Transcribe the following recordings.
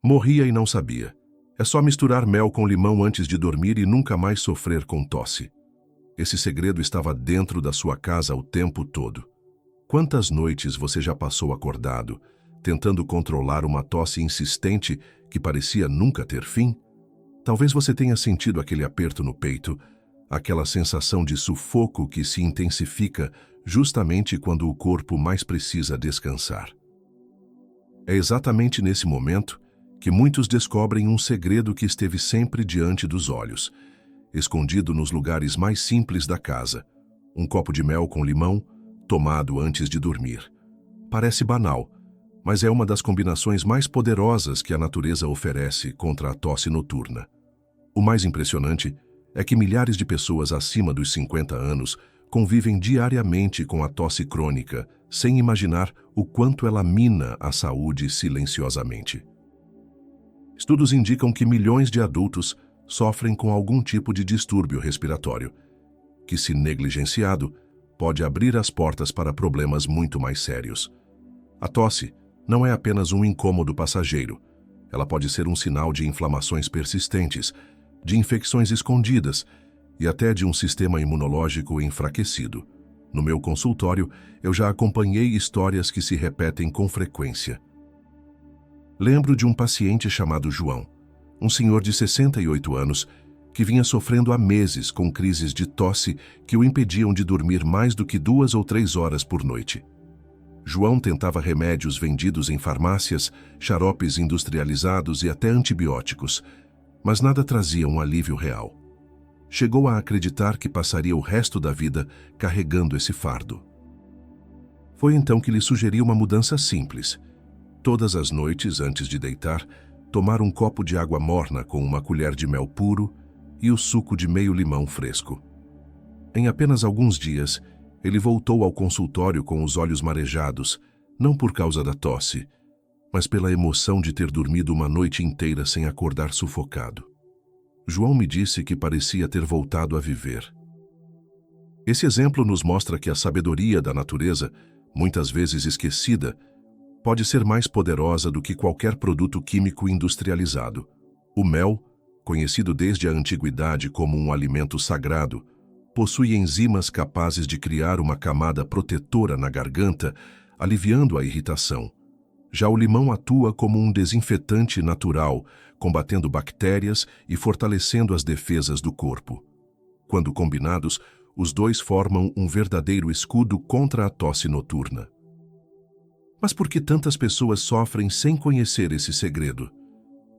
Morria e não sabia. É só misturar mel com limão antes de dormir e nunca mais sofrer com tosse. Esse segredo estava dentro da sua casa o tempo todo. Quantas noites você já passou acordado, tentando controlar uma tosse insistente que parecia nunca ter fim? Talvez você tenha sentido aquele aperto no peito, aquela sensação de sufoco que se intensifica justamente quando o corpo mais precisa descansar. É exatamente nesse momento que muitos descobrem um segredo que esteve sempre diante dos olhos, escondido nos lugares mais simples da casa: um copo de mel com limão, tomado antes de dormir. Parece banal, mas é uma das combinações mais poderosas que a natureza oferece contra a tosse noturna. O mais impressionante é que milhares de pessoas acima dos 50 anos convivem diariamente com a tosse crônica, sem imaginar o quanto ela mina a saúde silenciosamente. Estudos indicam que milhões de adultos sofrem com algum tipo de distúrbio respiratório, que, se negligenciado, pode abrir as portas para problemas muito mais sérios. A tosse não é apenas um incômodo passageiro. Ela pode ser um sinal de inflamações persistentes, de infecções escondidas e até de um sistema imunológico enfraquecido. No meu consultório, eu já acompanhei histórias que se repetem com frequência. Lembro de um paciente chamado João, um senhor de 68 anos, que vinha sofrendo há meses com crises de tosse que o impediam de dormir mais do que 2 ou 3 horas por noite. João tentava remédios vendidos em farmácias, xaropes industrializados e até antibióticos, mas nada trazia um alívio real. Chegou a acreditar que passaria o resto da vida carregando esse fardo. Foi então que lhe sugeri uma mudança simples. Todas as noites, antes de deitar, tomar um copo de água morna com uma colher de mel puro e o suco de meio limão fresco. Em apenas alguns dias, ele voltou ao consultório com os olhos marejados, não por causa da tosse, mas pela emoção de ter dormido uma noite inteira sem acordar sufocado. João me disse que parecia ter voltado a viver. Esse exemplo nos mostra que a sabedoria da natureza, muitas vezes esquecida, pode ser mais poderosa do que qualquer produto químico industrializado. O mel, conhecido desde a antiguidade como um alimento sagrado, possui enzimas capazes de criar uma camada protetora na garganta, aliviando a irritação. Já o limão atua como um desinfetante natural, combatendo bactérias e fortalecendo as defesas do corpo. Quando combinados, os dois formam um verdadeiro escudo contra a tosse noturna. Mas por que tantas pessoas sofrem sem conhecer esse segredo?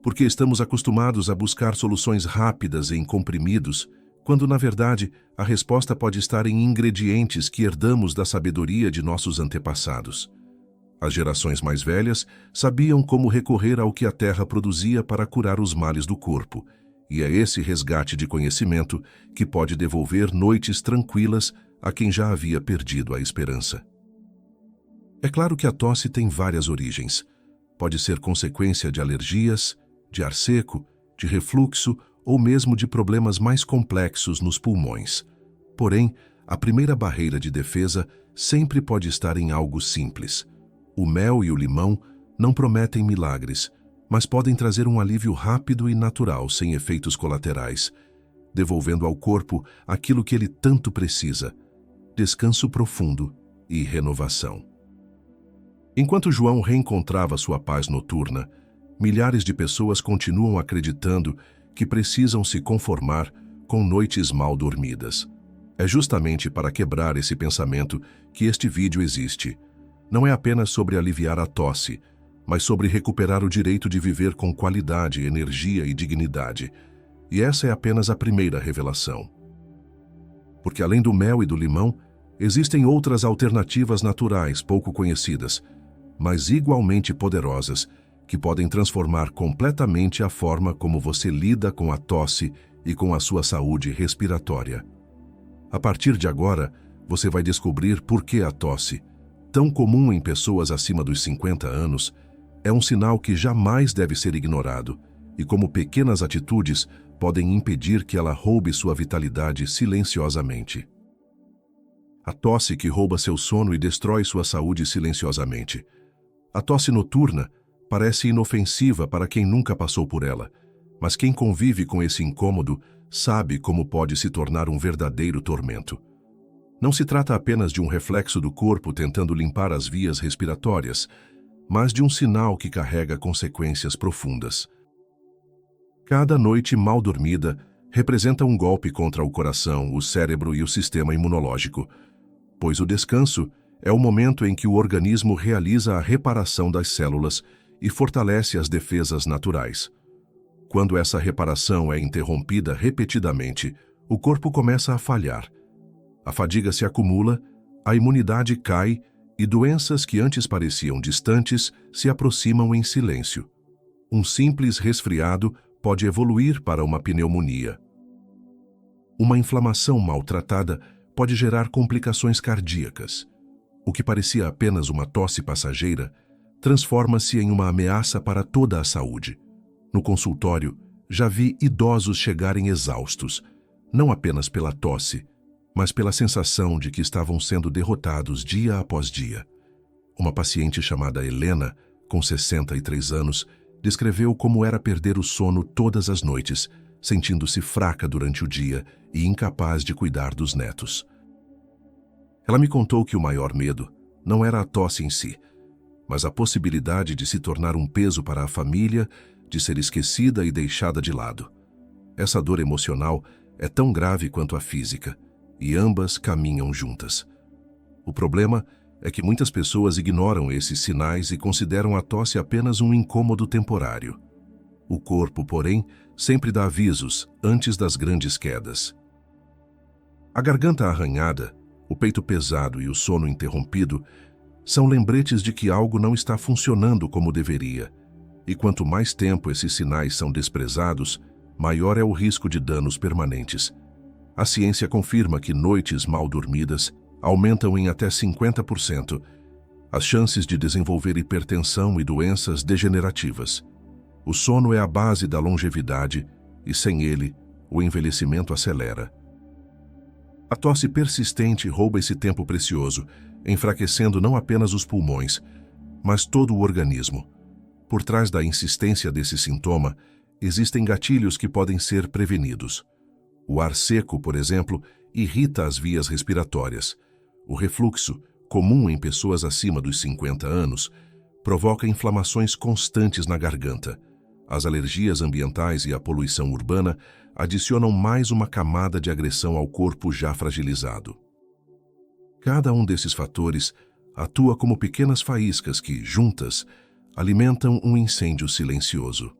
Porque estamos acostumados a buscar soluções rápidas em comprimidos, quando, na verdade, a resposta pode estar em ingredientes que herdamos da sabedoria de nossos antepassados. As gerações mais velhas sabiam como recorrer ao que a terra produzia para curar os males do corpo, e é esse resgate de conhecimento que pode devolver noites tranquilas a quem já havia perdido a esperança. É claro que a tosse tem várias origens. Pode ser consequência de alergias, de ar seco, de refluxo ou mesmo de problemas mais complexos nos pulmões. Porém, a primeira barreira de defesa sempre pode estar em algo simples. O mel e o limão não prometem milagres, mas podem trazer um alívio rápido e natural sem efeitos colaterais, devolvendo ao corpo aquilo que ele tanto precisa: descanso profundo e renovação. Enquanto João reencontrava sua paz noturna, milhares de pessoas continuam acreditando que precisam se conformar com noites mal dormidas. É justamente para quebrar esse pensamento que este vídeo existe. Não é apenas sobre aliviar a tosse, mas sobre recuperar o direito de viver com qualidade, energia e dignidade. E essa é apenas a primeira revelação. Porque além do mel e do limão, existem outras alternativas naturais pouco conhecidas, mas igualmente poderosas, que podem transformar completamente a forma como você lida com a tosse e com a sua saúde respiratória. A partir de agora, você vai descobrir por que a tosse, tão comum em pessoas acima dos 50 anos, é um sinal que jamais deve ser ignorado e como pequenas atitudes podem impedir que ela roube sua vitalidade silenciosamente. A tosse que rouba seu sono e destrói sua saúde silenciosamente. A tosse noturna parece inofensiva para quem nunca passou por ela, mas quem convive com esse incômodo sabe como pode se tornar um verdadeiro tormento. Não se trata apenas de um reflexo do corpo tentando limpar as vias respiratórias, mas de um sinal que carrega consequências profundas. Cada noite mal dormida representa um golpe contra o coração, o cérebro e o sistema imunológico, pois o descanso é o momento em que o organismo realiza a reparação das células e fortalece as defesas naturais. Quando essa reparação é interrompida repetidamente, o corpo começa a falhar. A fadiga se acumula, a imunidade cai e doenças que antes pareciam distantes se aproximam em silêncio. Um simples resfriado pode evoluir para uma pneumonia. Uma inflamação maltratada pode gerar complicações cardíacas. O que parecia apenas uma tosse passageira transforma-se em uma ameaça para toda a saúde. No consultório, já vi idosos chegarem exaustos, não apenas pela tosse, mas pela sensação de que estavam sendo derrotados dia após dia. Uma paciente chamada Helena, com 63 anos, descreveu como era perder o sono todas as noites, sentindo-se fraca durante o dia e incapaz de cuidar dos netos. Ela me contou que o maior medo não era a tosse em si, mas a possibilidade de se tornar um peso para a família, de ser esquecida e deixada de lado. Essa dor emocional é tão grave quanto a física, e ambas caminham juntas. O problema é que muitas pessoas ignoram esses sinais e consideram a tosse apenas um incômodo temporário. O corpo, porém, sempre dá avisos antes das grandes quedas. A garganta arranhada, o peito pesado e o sono interrompido são lembretes de que algo não está funcionando como deveria, e quanto mais tempo esses sinais são desprezados, maior é o risco de danos permanentes. A ciência confirma que noites mal dormidas aumentam em até 50% as chances de desenvolver hipertensão e doenças degenerativas. O sono é a base da longevidade e, sem ele, o envelhecimento acelera. A tosse persistente rouba esse tempo precioso, enfraquecendo não apenas os pulmões, mas todo o organismo. Por trás da insistência desse sintoma, existem gatilhos que podem ser prevenidos. O ar seco, por exemplo, irrita as vias respiratórias. O refluxo, comum em pessoas acima dos 50 anos, provoca inflamações constantes na garganta. As alergias ambientais e a poluição urbana adicionam mais uma camada de agressão ao corpo já fragilizado. Cada um desses fatores atua como pequenas faíscas que, juntas, alimentam um incêndio silencioso.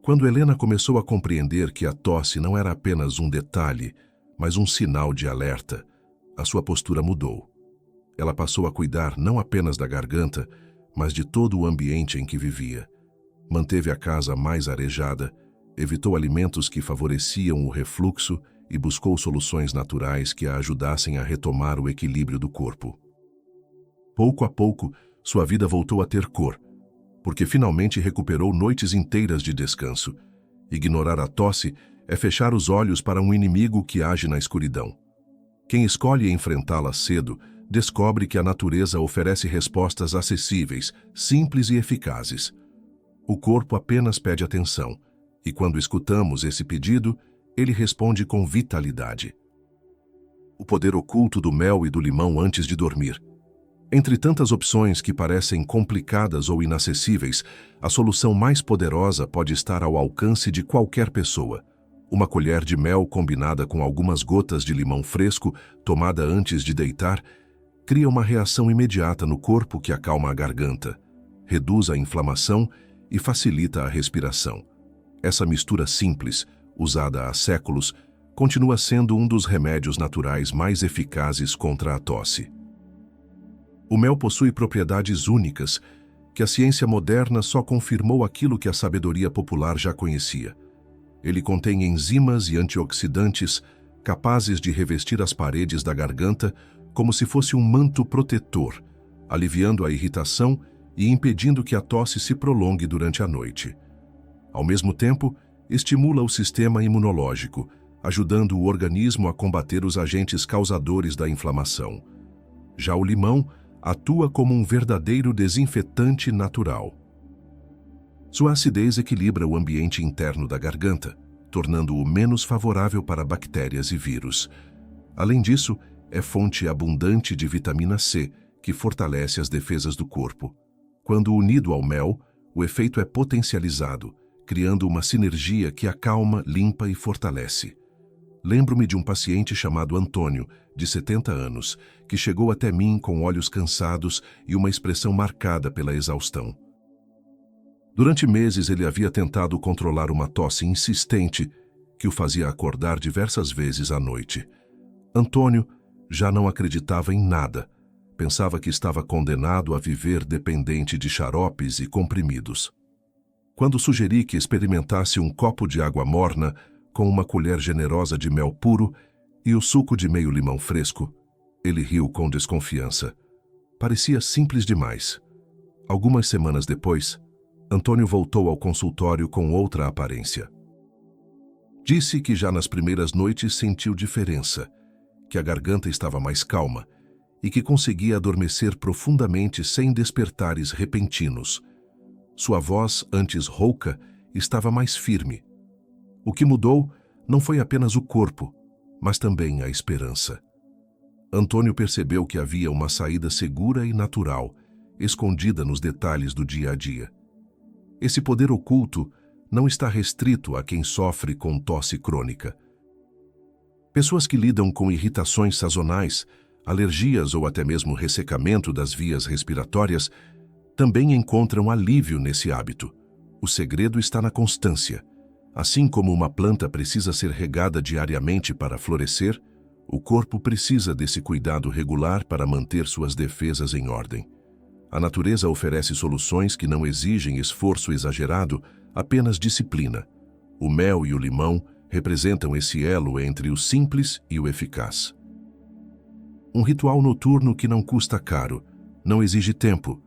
Quando Helena começou a compreender que a tosse não era apenas um detalhe, mas um sinal de alerta, a sua postura mudou. Ela passou a cuidar não apenas da garganta, mas de todo o ambiente em que vivia. Manteve a casa mais arejada, evitou alimentos que favoreciam o refluxo e buscou soluções naturais que a ajudassem a retomar o equilíbrio do corpo. Pouco a pouco, sua vida voltou a ter cor, porque finalmente recuperou noites inteiras de descanso. Ignorar a tosse é fechar os olhos para um inimigo que age na escuridão. Quem escolhe enfrentá-la cedo descobre que a natureza oferece respostas acessíveis, simples e eficazes. O corpo apenas pede atenção, e quando escutamos esse pedido, ele responde com vitalidade. O poder oculto do mel e do limão antes de dormir. Entre tantas opções que parecem complicadas ou inacessíveis, a solução mais poderosa pode estar ao alcance de qualquer pessoa. Uma colher de mel combinada com algumas gotas de limão fresco, tomada antes de deitar, cria uma reação imediata no corpo que acalma a garganta, reduz a inflamação e facilita a respiração. Essa mistura simples, usada há séculos, continua sendo um dos remédios naturais mais eficazes contra a tosse. O mel possui propriedades únicas, que a ciência moderna só confirmou aquilo que a sabedoria popular já conhecia. Ele contém enzimas e antioxidantes capazes de revestir as paredes da garganta como se fosse um manto protetor, aliviando a irritação e impedindo que a tosse se prolongue durante a noite. Ao mesmo tempo, estimula o sistema imunológico, ajudando o organismo a combater os agentes causadores da inflamação. Já o limão atua como um verdadeiro desinfetante natural. Sua acidez equilibra o ambiente interno da garganta, tornando-o menos favorável para bactérias e vírus. Além disso, é fonte abundante de vitamina C, que fortalece as defesas do corpo. Quando unido ao mel, o efeito é potencializado, criando uma sinergia que acalma, limpa e fortalece. Lembro-me de um paciente chamado Antônio, de 70 anos, que chegou até mim com olhos cansados e uma expressão marcada pela exaustão. Durante meses ele havia tentado controlar uma tosse insistente que o fazia acordar diversas vezes à noite. Antônio já não acreditava em nada. Pensava que estava condenado a viver dependente de xaropes e comprimidos. Quando sugeri que experimentasse um copo de água morna com uma colher generosa de mel puro e o suco de meio limão fresco, ele riu com desconfiança. Parecia simples demais. Algumas semanas depois, Antônio voltou ao consultório com outra aparência. Disse que já nas primeiras noites sentiu diferença, que a garganta estava mais calma e que conseguia adormecer profundamente sem despertares repentinos. Sua voz, antes rouca, estava mais firme. O que mudou não foi apenas o corpo, mas também a esperança. Antônio percebeu que havia uma saída segura e natural, escondida nos detalhes do dia a dia. Esse poder oculto não está restrito a quem sofre com tosse crônica. Pessoas que lidam com irritações sazonais, alergias ou até mesmo ressecamento das vias respiratórias também encontram alívio nesse hábito. O segredo está na constância. Assim como uma planta precisa ser regada diariamente para florescer, o corpo precisa desse cuidado regular para manter suas defesas em ordem. A natureza oferece soluções que não exigem esforço exagerado, apenas disciplina. O mel e o limão representam esse elo entre o simples e o eficaz. Um ritual noturno que não custa caro, não exige tempo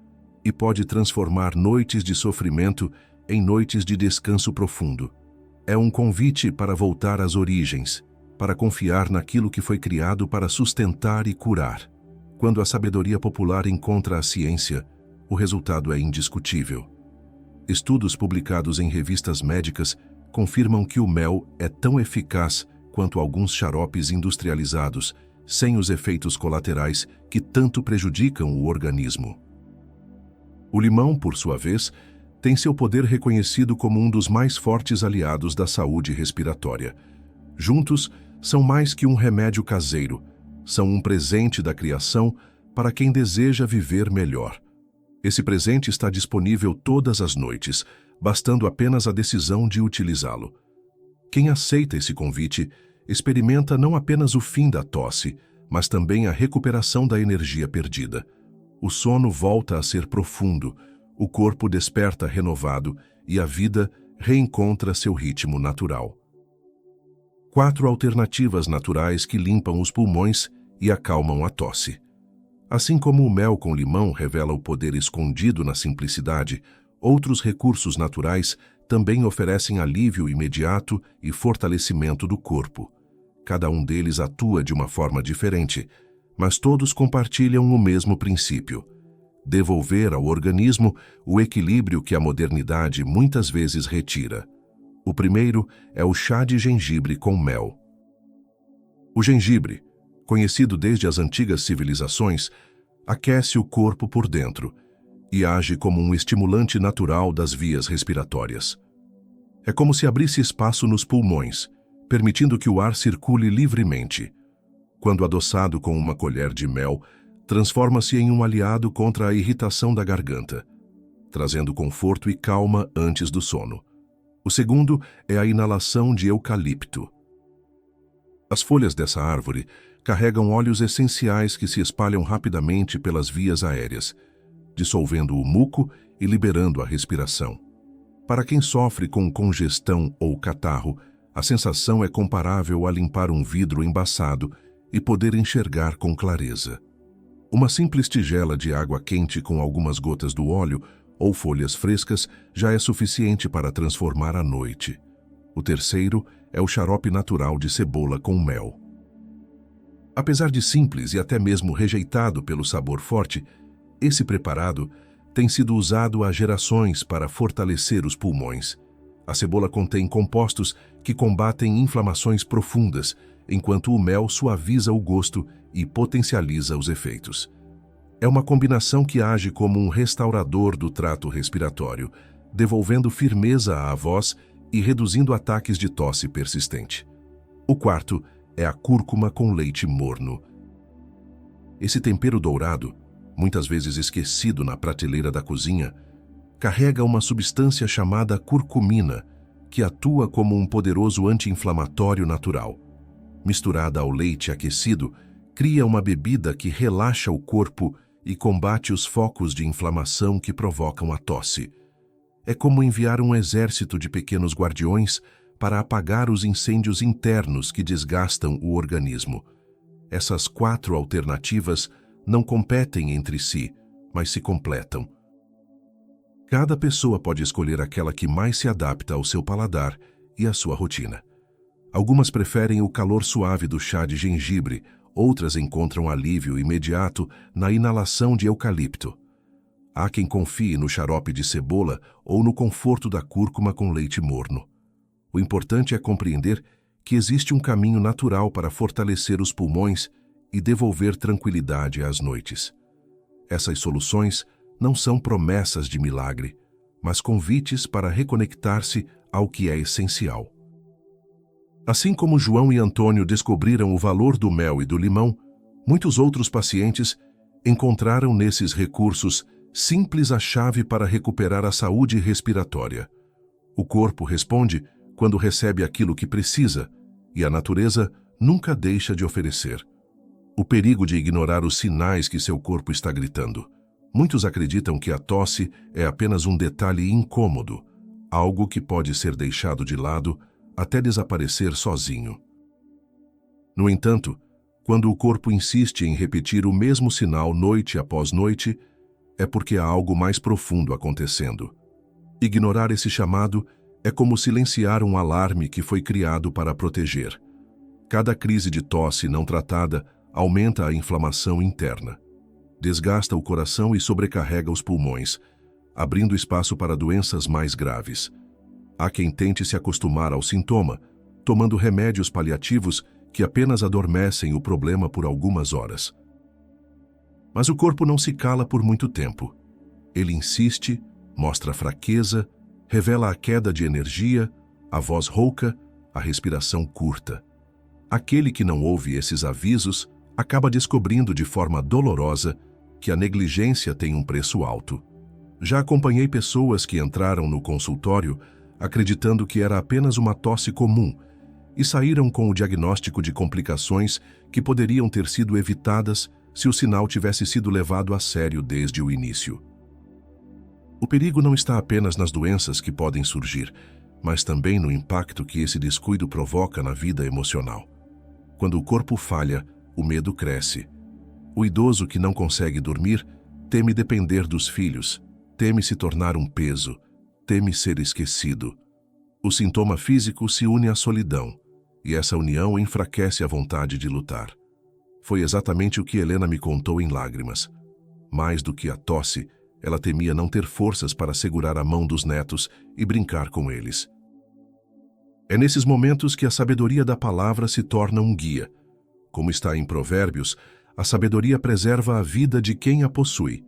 e pode transformar noites de sofrimento em noites de descanso profundo. É um convite para voltar às origens, para confiar naquilo que foi criado para sustentar e curar. Quando a sabedoria popular encontra a ciência, o resultado é indiscutível. Estudos publicados em revistas médicas confirmam que o mel é tão eficaz quanto alguns xaropes industrializados, sem os efeitos colaterais que tanto prejudicam o organismo. O limão, por sua vez, tem seu poder reconhecido como um dos mais fortes aliados da saúde respiratória. Juntos, são mais que um remédio caseiro, são um presente da criação para quem deseja viver melhor. Esse presente está disponível todas as noites, bastando apenas a decisão de utilizá-lo. Quem aceita esse convite experimenta não apenas o fim da tosse, mas também a recuperação da energia perdida. O sono volta a ser profundo, o corpo desperta renovado e a vida reencontra seu ritmo natural. 4 alternativas naturais que limpam os pulmões e acalmam a tosse. Assim como o mel com limão revela o poder escondido na simplicidade, outros recursos naturais também oferecem alívio imediato e fortalecimento do corpo. Cada um deles atua de uma forma diferente, mas todos compartilham o mesmo princípio: devolver ao organismo o equilíbrio que a modernidade muitas vezes retira. O primeiro é o chá de gengibre com mel. O gengibre, conhecido desde as antigas civilizações, aquece o corpo por dentro e age como um estimulante natural das vias respiratórias. É como se abrisse espaço nos pulmões, permitindo que o ar circule livremente. Quando adoçado com uma colher de mel, transforma-se em um aliado contra a irritação da garganta, trazendo conforto e calma antes do sono. O segundo é a inalação de eucalipto. As folhas dessa árvore carregam óleos essenciais que se espalham rapidamente pelas vias aéreas, dissolvendo o muco e liberando a respiração. Para quem sofre com congestão ou catarro, a sensação é comparável a limpar um vidro embaçado e poder enxergar com clareza. Uma simples tigela de água quente com algumas gotas do óleo ou folhas frescas já é suficiente para transformar a noite. O terceiro é o xarope natural de cebola com mel. Apesar de simples e até mesmo rejeitado pelo sabor forte, esse preparado tem sido usado há gerações para fortalecer os pulmões. A cebola contém compostos que combatem inflamações profundas, enquanto o mel suaviza o gosto e potencializa os efeitos. É uma combinação que age como um restaurador do trato respiratório, devolvendo firmeza à voz e reduzindo ataques de tosse persistente. O quarto é a cúrcuma com leite morno. Esse tempero dourado, muitas vezes esquecido na prateleira da cozinha, carrega uma substância chamada curcumina, que atua como um poderoso anti-inflamatório natural. Misturada ao leite aquecido, cria uma bebida que relaxa o corpo e combate os focos de inflamação que provocam a tosse. É como enviar um exército de pequenos guardiões para apagar os incêndios internos que desgastam o organismo. Essas 4 alternativas não competem entre si, mas se completam. Cada pessoa pode escolher aquela que mais se adapta ao seu paladar e à sua rotina. Algumas preferem o calor suave do chá de gengibre, outras encontram alívio imediato na inalação de eucalipto. Há quem confie no xarope de cebola ou no conforto da cúrcuma com leite morno. O importante é compreender que existe um caminho natural para fortalecer os pulmões e devolver tranquilidade às noites. Essas soluções não são promessas de milagre, mas convites para reconectar-se ao que é essencial. Assim como João e Antônio descobriram o valor do mel e do limão, muitos outros pacientes encontraram nesses recursos simples a chave para recuperar a saúde respiratória. O corpo responde quando recebe aquilo que precisa, e a natureza nunca deixa de oferecer. O perigo de ignorar os sinais que seu corpo está gritando. Muitos acreditam que a tosse é apenas um detalhe incômodo, algo que pode ser deixado de lado até desaparecer sozinho. No entanto, quando o corpo insiste em repetir o mesmo sinal noite após noite, é porque há algo mais profundo acontecendo. Ignorar esse chamado é como silenciar um alarme que foi criado para proteger. Cada crise de tosse não tratada aumenta a inflamação interna, desgasta o coração e sobrecarrega os pulmões, abrindo espaço para doenças mais graves. Há quem tente se acostumar ao sintoma, tomando remédios paliativos que apenas adormecem o problema por algumas horas. Mas o corpo não se cala por muito tempo. Ele insiste, mostra fraqueza, revela a queda de energia, a voz rouca, a respiração curta. Aquele que não ouve esses avisos acaba descobrindo de forma dolorosa que a negligência tem um preço alto. Já acompanhei pessoas que entraram no consultório acreditando que era apenas uma tosse comum e saíram com o diagnóstico de complicações que poderiam ter sido evitadas se o sinal tivesse sido levado a sério desde o início. O perigo não está apenas nas doenças que podem surgir, mas também no impacto que esse descuido provoca na vida emocional. Quando o corpo falha, o medo cresce. O idoso que não consegue dormir teme depender dos filhos, teme se tornar um peso, teme ser esquecido. O sintoma físico se une à solidão, e essa união enfraquece a vontade de lutar. Foi exatamente o que Helena me contou em lágrimas. Mais do que a tosse, ela temia não ter forças para segurar a mão dos netos e brincar com eles. É nesses momentos que a sabedoria da palavra se torna um guia. Como está em Provérbios, a sabedoria preserva a vida de quem a possui.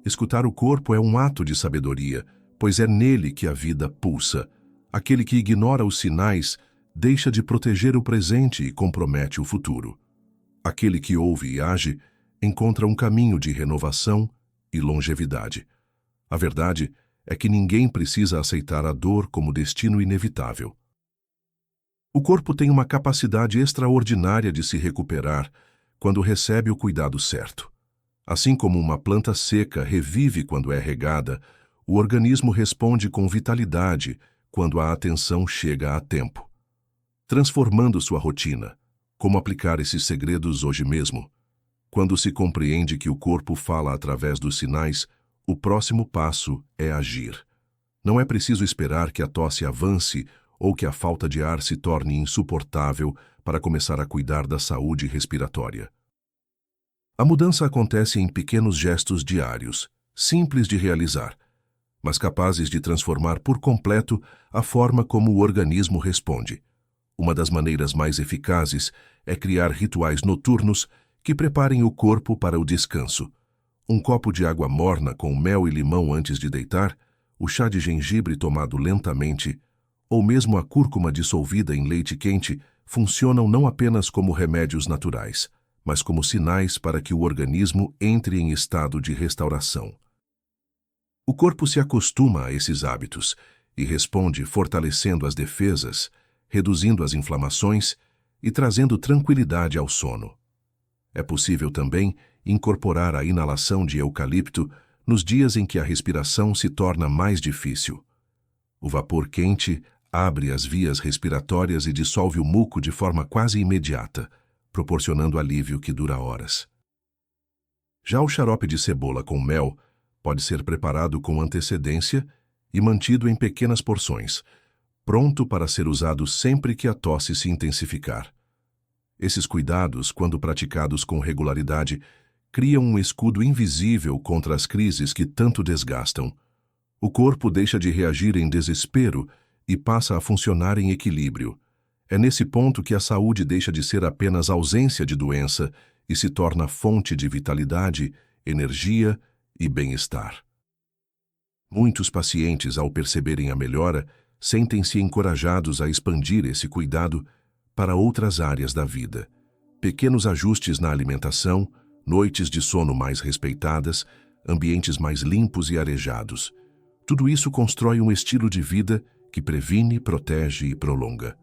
Escutar o corpo é um ato de sabedoria, pois é nele que a vida pulsa. Aquele que ignora os sinais deixa de proteger o presente e compromete o futuro. Aquele que ouve e age encontra um caminho de renovação e longevidade. A verdade é que ninguém precisa aceitar a dor como destino inevitável. O corpo tem uma capacidade extraordinária de se recuperar quando recebe o cuidado certo. Assim como uma planta seca revive quando é regada, o organismo responde com vitalidade quando a atenção chega a tempo. Transformando sua rotina. Como aplicar esses segredos hoje mesmo? Quando se compreende que o corpo fala através dos sinais, o próximo passo é agir. Não é preciso esperar que a tosse avance ou que a falta de ar se torne insuportável para começar a cuidar da saúde respiratória. A mudança acontece em pequenos gestos diários, simples de realizar, mas capazes de transformar por completo a forma como o organismo responde. Uma das maneiras mais eficazes é criar rituais noturnos que preparem o corpo para o descanso. Um copo de água morna com mel e limão antes de deitar, o chá de gengibre tomado lentamente, ou mesmo a cúrcuma dissolvida em leite quente funcionam não apenas como remédios naturais, mas como sinais para que o organismo entre em estado de restauração. O corpo se acostuma a esses hábitos e responde fortalecendo as defesas, reduzindo as inflamações e trazendo tranquilidade ao sono. É possível também incorporar a inalação de eucalipto nos dias em que a respiração se torna mais difícil. O vapor quente abre as vias respiratórias e dissolve o muco de forma quase imediata, proporcionando alívio que dura horas. Já o xarope de cebola com mel pode ser preparado com antecedência e mantido em pequenas porções, pronto para ser usado sempre que a tosse se intensificar. Esses cuidados, quando praticados com regularidade, criam um escudo invisível contra as crises que tanto desgastam. O corpo deixa de reagir em desespero e passa a funcionar em equilíbrio. É nesse ponto que a saúde deixa de ser apenas ausência de doença e se torna fonte de vitalidade, energia e bem-estar. Muitos pacientes, ao perceberem a melhora, sentem-se encorajados a expandir esse cuidado para outras áreas da vida. Pequenos ajustes na alimentação, noites de sono mais respeitadas, ambientes mais limpos e arejados. Tudo isso constrói um estilo de vida que previne, protege e prolonga.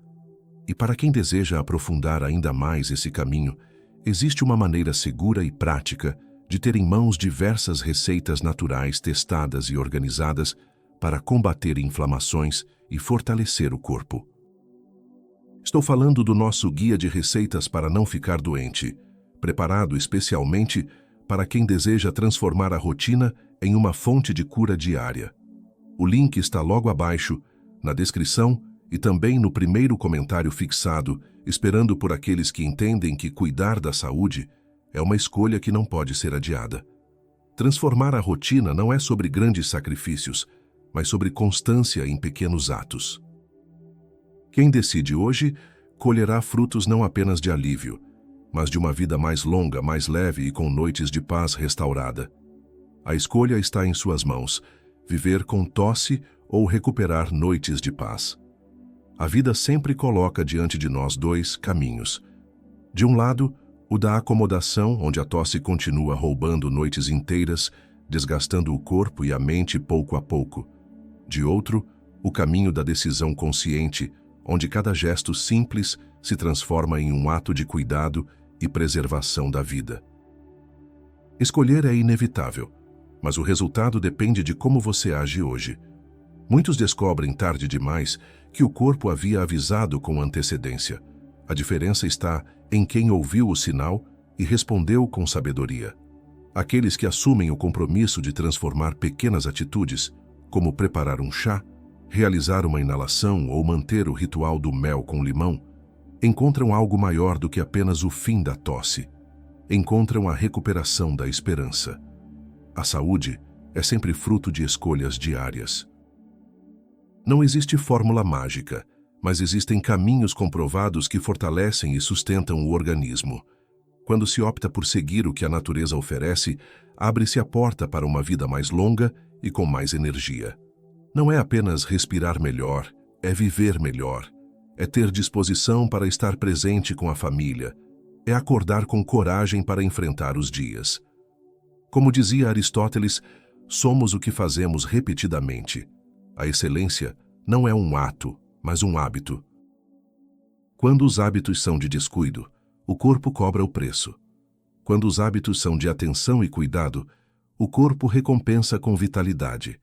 E para quem deseja aprofundar ainda mais esse caminho, existe uma maneira segura e prática de ter em mãos diversas receitas naturais testadas e organizadas para combater inflamações e fortalecer o corpo. Estou falando do nosso guia de receitas para não ficar doente, preparado especialmente para quem deseja transformar a rotina em uma fonte de cura diária. O link está logo abaixo, na descrição e também no primeiro comentário fixado, esperando por aqueles que entendem que cuidar da saúde é uma escolha que não pode ser adiada. Transformar a rotina não é sobre grandes sacrifícios, mas sobre constância em pequenos atos. Quem decide hoje colherá frutos não apenas de alívio, mas de uma vida mais longa, mais leve e com noites de paz restaurada. A escolha está em suas mãos, viver com tosse ou recuperar noites de paz. A vida sempre coloca diante de nós dois caminhos. De um lado, o da acomodação, onde a tosse continua roubando noites inteiras, desgastando o corpo e a mente pouco a pouco. De outro, o caminho da decisão consciente, onde cada gesto simples se transforma em um ato de cuidado e preservação da vida. Escolher é inevitável, mas o resultado depende de como você age hoje. Muitos descobrem tarde demais que o corpo havia avisado com antecedência. A diferença está em quem ouviu o sinal e respondeu com sabedoria. Aqueles que assumem o compromisso de transformar pequenas atitudes, como preparar um chá, realizar uma inalação ou manter o ritual do mel com limão, encontram algo maior do que apenas o fim da tosse. Encontram a recuperação da esperança. A saúde é sempre fruto de escolhas diárias. Não existe fórmula mágica, mas existem caminhos comprovados que fortalecem e sustentam o organismo. Quando se opta por seguir o que a natureza oferece, abre-se a porta para uma vida mais longa e com mais energia. Não é apenas respirar melhor, é viver melhor. É ter disposição para estar presente com a família. É acordar com coragem para enfrentar os dias. Como dizia Aristóteles, somos o que fazemos repetidamente. A excelência não é um ato, mas um hábito. Quando os hábitos são de descuido, o corpo cobra o preço. Quando os hábitos são de atenção e cuidado, o corpo recompensa com vitalidade.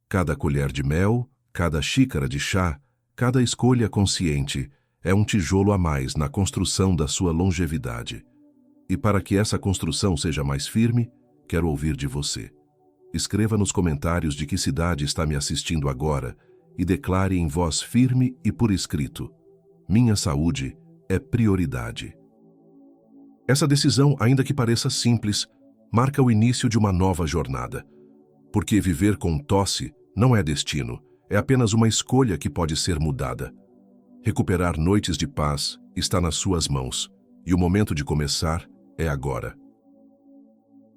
Cada colher de mel, cada xícara de chá, cada escolha consciente é um tijolo a mais na construção da sua longevidade. E para que essa construção seja mais firme, quero ouvir de você. Escreva nos comentários de que cidade está me assistindo agora e declare em voz firme e por escrito: minha saúde é prioridade. Essa decisão, ainda que pareça simples, marca o início de uma nova jornada. Porque viver com tosse não é destino, é apenas uma escolha que pode ser mudada. Recuperar noites de paz está nas suas mãos, e o momento de começar é agora.